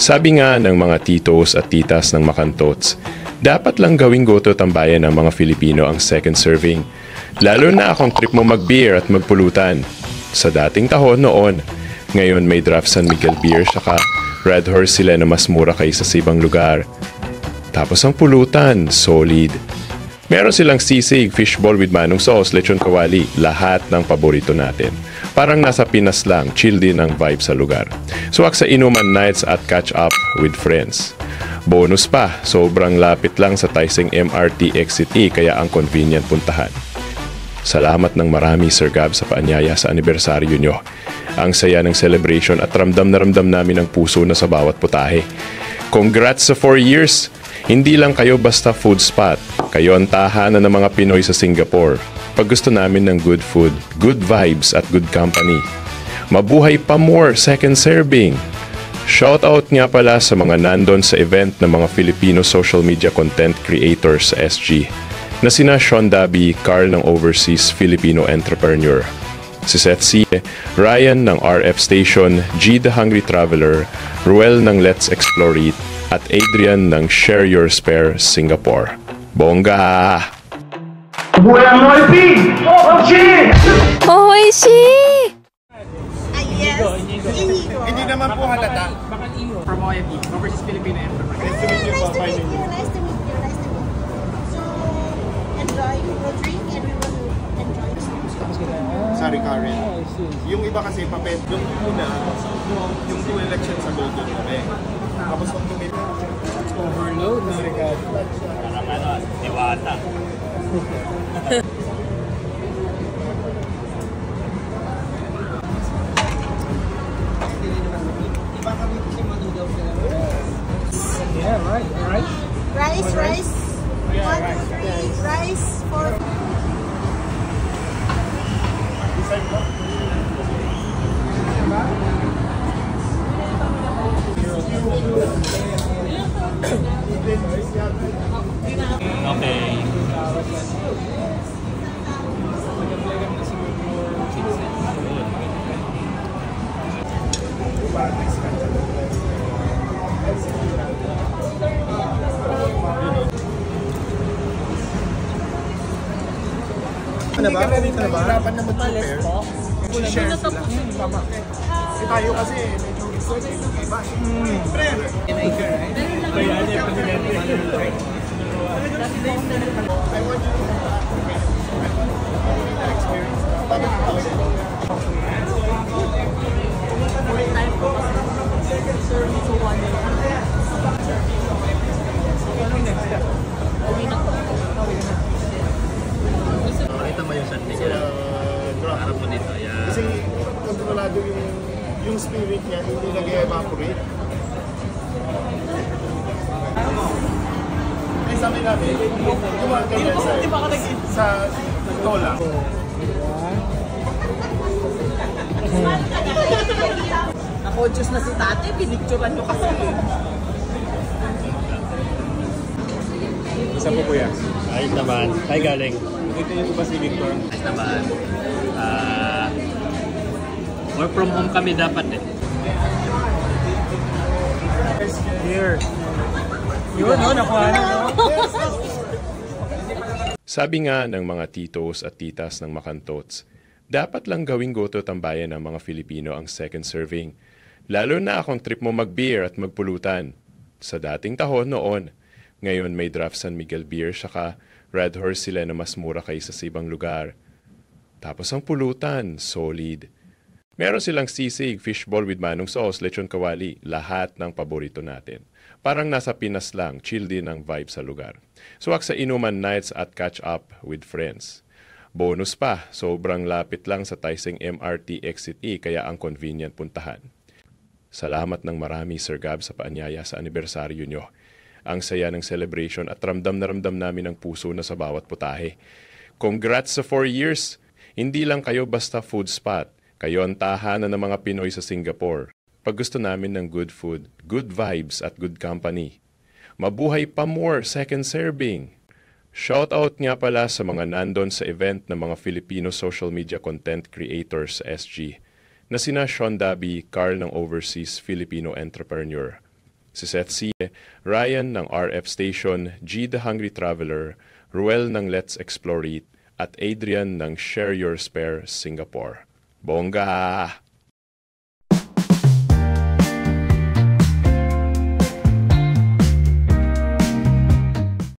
Sabi nga ng mga titos at titas ng Makantots, dapat lang gawing goto tambayan ng mga Filipino ang second serving. Lalo na akong trip mo mag-beer at magpulutan. Sa dating tahon noon, ngayon may draft San Miguel beer saka Red Horse sila na mas mura kaysa sa ibang lugar. Tapos ang pulutan, solid. Meron silang sisig, fishball with manong sauce, lechon kawali, lahat ng paborito natin. Parang nasa Pinas lang, chill din ang vibe sa lugar. Suwak sa inuman nights at catch up with friends. Bonus pa, sobrang lapit lang sa Taiseng MRT Exit E kaya ang convenient puntahan. Salamat ng marami Sir Gab sa paanyaya sa anibersaryo nyo. Ang saya ng celebration at ramdam na ramdam namin ang puso na sa bawat putahe. Congrats sa 4 years! Hindi lang kayo basta food spot. Kayo ang tahanan ng mga Pinoy sa Singapore. Pag gusto namin ng good food, good vibes at good company. Mabuhay pa more second serving. Shoutout nga pala sa mga nandon sa event ng mga Filipino social media content creators sa SG na sina Sean Dabi, Carl ng Overseas Filipino Entrepreneur, si Seth C., Ryan ng RF Station, G the Hungry Traveler, Ruel ng Let's Explore It, at Adrian ng Share Your Spare Singapore. Bongga! Oishi! Hindi naman po halata. From OFB, Overseas Filipino Enterprise. Nice to meet you po. Nice to meet you. Nice to meet you. Nice to meet you. So, enjoy. We will drink and we will enjoy. Sorry, Karen. Yung iba kasi papel. Yung una, yung 2 elections ago doon kami. Tapos kung tumit. Overload na regard. Parang ano, diwata. Yeah, right. Rice, rice. 1, 2, 3. Rice for... Okay. Ano ba? Hirapan na mag-prepare. Share sila. Tama. Kasi tayo kasi medyo research yung iba. Pre! I want you to experience. Bakit ikaw? Second serving so 1 year. Anong next step? Uwi na ko. Makita mo yung San Miguel. Harap mo dito. Yan. Kasi kontrolado yung spirit niya, hindi nag-evaporate. Ay, sabi namin, gumagal yan sa tola. Na-conscious na si tate, pinicturan nyo kasi. Isa po kuya. Ayos naman. Ay galing. Dito yung ba si Victor? Ayos naman. Work from home kami dapat eh. Here. Yun, nakuha na. Sabi nga ng mga titos at titas ng Makantots, dapat lang gawing goto tambayan ng mga Filipino ang second serving. Lalo na akong trip mo mag-beer at magpulutan. Sa dating tahon noon, ngayon may draft San Miguel beer saka Red Horse sila na mas mura kaysa sa ibang lugar. Tapos ang pulutan, solid. Meron silang sisig, fishball with manong sauce, lechon kawali, lahat ng paborito natin. Parang nasa Pinas lang, chill din ang vibe sa lugar. Suwak sa inuman nights at catch up with friends. Bonus pa, sobrang lapit lang sa Taiseng MRT Exit E kaya ang convenient puntahan. Salamat ng marami Sir Gab sa paanyaya sa anibersaryo nyo. Ang saya ng celebration at ramdam na ramdam namin ang puso na sa bawat putahe. Congrats sa 4 years! Hindi lang kayo basta food spot. Kayo ang tahanan ng mga Pinoy sa Singapore. Pag gusto namin ng good food, good vibes at good company. Mabuhay pa more second serving. Shoutout nga pala sa mga nandon sa event ng mga Filipino social media content creators sa SG na sina Sean Dabi, Carl ng Overseas Filipino Entrepreneur, si Seth C., Ryan ng RF Station, G the Hungry Traveler, Ruel ng Let's Explore It, at Adrian ng Share Your Spare Singapore. Bongga!